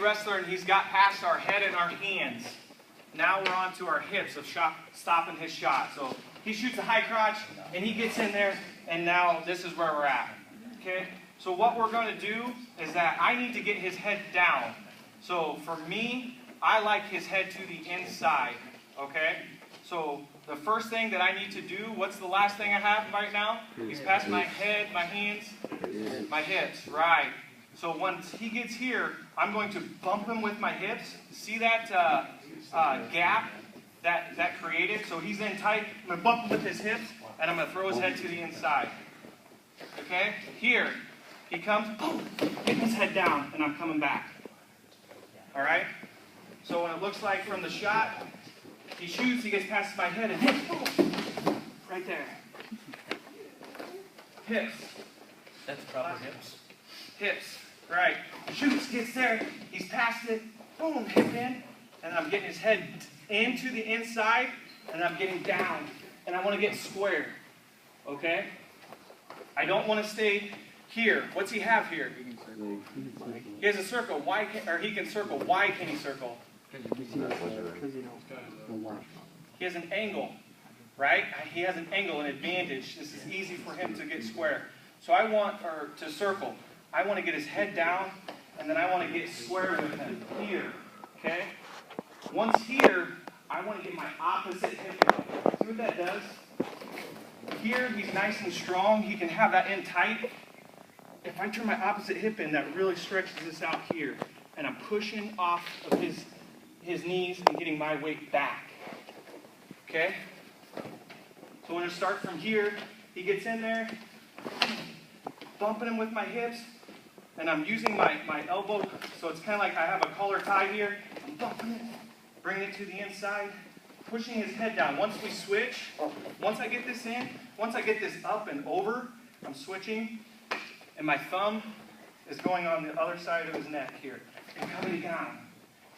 wrestler and he's got past our head and our hands. Now we're on to our hips of stopping his shot. So he shoots a high crotch and he gets in there, and now this is where we're at. Okay? So what we're going to do is that I need to get his head down. So for me, I like his head to the inside. Okay? So the first thing that I need to do, what's the last thing I have right now? He's past my head, my hands, my hips. Right. So once he gets here, I'm going to bump him with my hips. See that gap that created? So he's in tight. I'm going to bump him with his hips, and I'm going to throw his head to the inside. Okay? Here, he comes, boom, getting his head down, and I'm coming back. All right? So when it looks like from the shot, he shoots, he gets past my head, and hits, boom, right there. Hips. That's proper hips. Hips, right. Shoots, gets there, he's past it, boom, hip in, and I'm getting his head into the inside, and I'm getting down, and I want to get square, okay? I don't want to stay here. What's he have here? He has a circle. Why can, or he can circle. Why can he circle? He has an angle, right? He has an angle, an advantage. This is easy for him to get square. So I want, or to circle. I want to get his head down, and then I want to get square with him here, okay? Once here, I want to get my opposite hip up. See what that does? Here, he's nice and strong. He can have that in tight. If I turn my opposite hip in, that really stretches this out here. And I'm pushing off of his knees and getting my weight back. Okay? So we're going to start from here. He gets in there, bumping him with my hips, and I'm using my elbow, so it's kind of like I have a collar tie here. I'm bumping it, bringing it to the inside, pushing his head down. Once we switch, once I get this in, once I get this up and over, I'm switching, and my thumb is going on the other side of his neck here and coming down.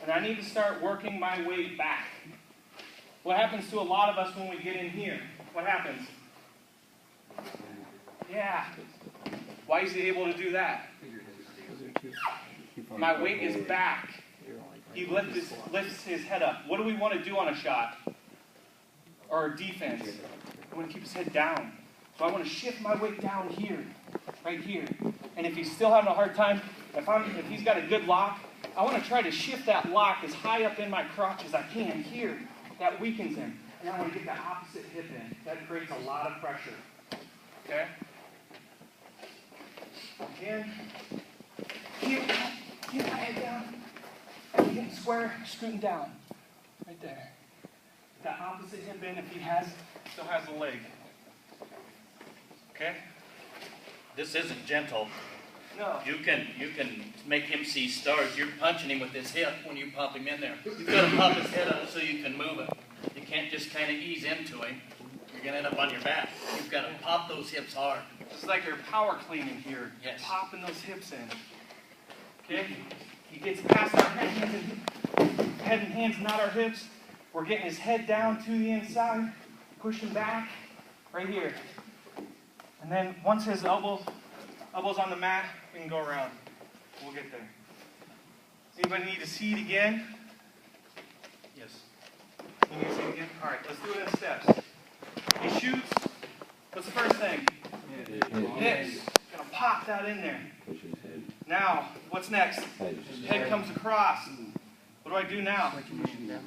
And I need to start working my way back. What happens to a lot of us when we get in here? What happens? Yeah. Why is he able to do that? My weight is back. He lifts his head up. What do we want to do on a shot? Or defense? I want to keep his head down. So I want to shift my weight down here, right here. And if he's still having a hard time, if he's got a good lock, I want to try to shift that lock as high up in my crotch as I can here. That weakens him. And I want to get that opposite hip in. That creates a lot of pressure. Okay? Again. Keep my head down. And getting square, scooting down. Right there. That opposite hip in if he still has the leg. Okay? This isn't gentle. No. You can make him see stars. You're punching him with his hip when you pop him in there. You've got to pop his head up so you can move him. You can't just kind of ease into him. You're going to end up on your back. You've got to pop those hips hard. It's like you're power cleaning here. Yes. Popping those hips in. Okay? He gets past our head and hands, not our hips. We're getting his head down to the inside, pushing back, right here. And then once his elbows on the mat, we can go around. We'll get there. Does anybody need to see it again? Yes. You need to see it again? All right, let's do it in steps. He shoots. What's the first thing? Hips. Gonna pop that in there. Now, what's next? Head comes across. What do I do now?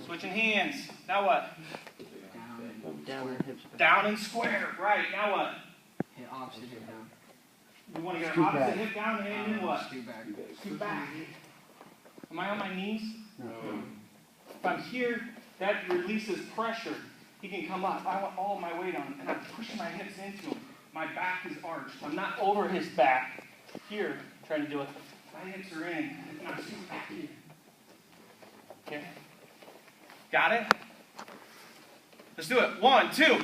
Switching hands. Now what? Down and square. Right. Now what? Opposite hip down. You want to get an opposite hip down and then what? Scoot back. Scoot back. Am I on my knees? No. If I'm here, that releases pressure. He can come up. I want all my weight on, and I'm pushing my hips into him. My back is arched. I'm not over his back. Here, trying to do it. My hips are in, and I'm scooting back here. Okay? Got it? Let's do it. 1, 2.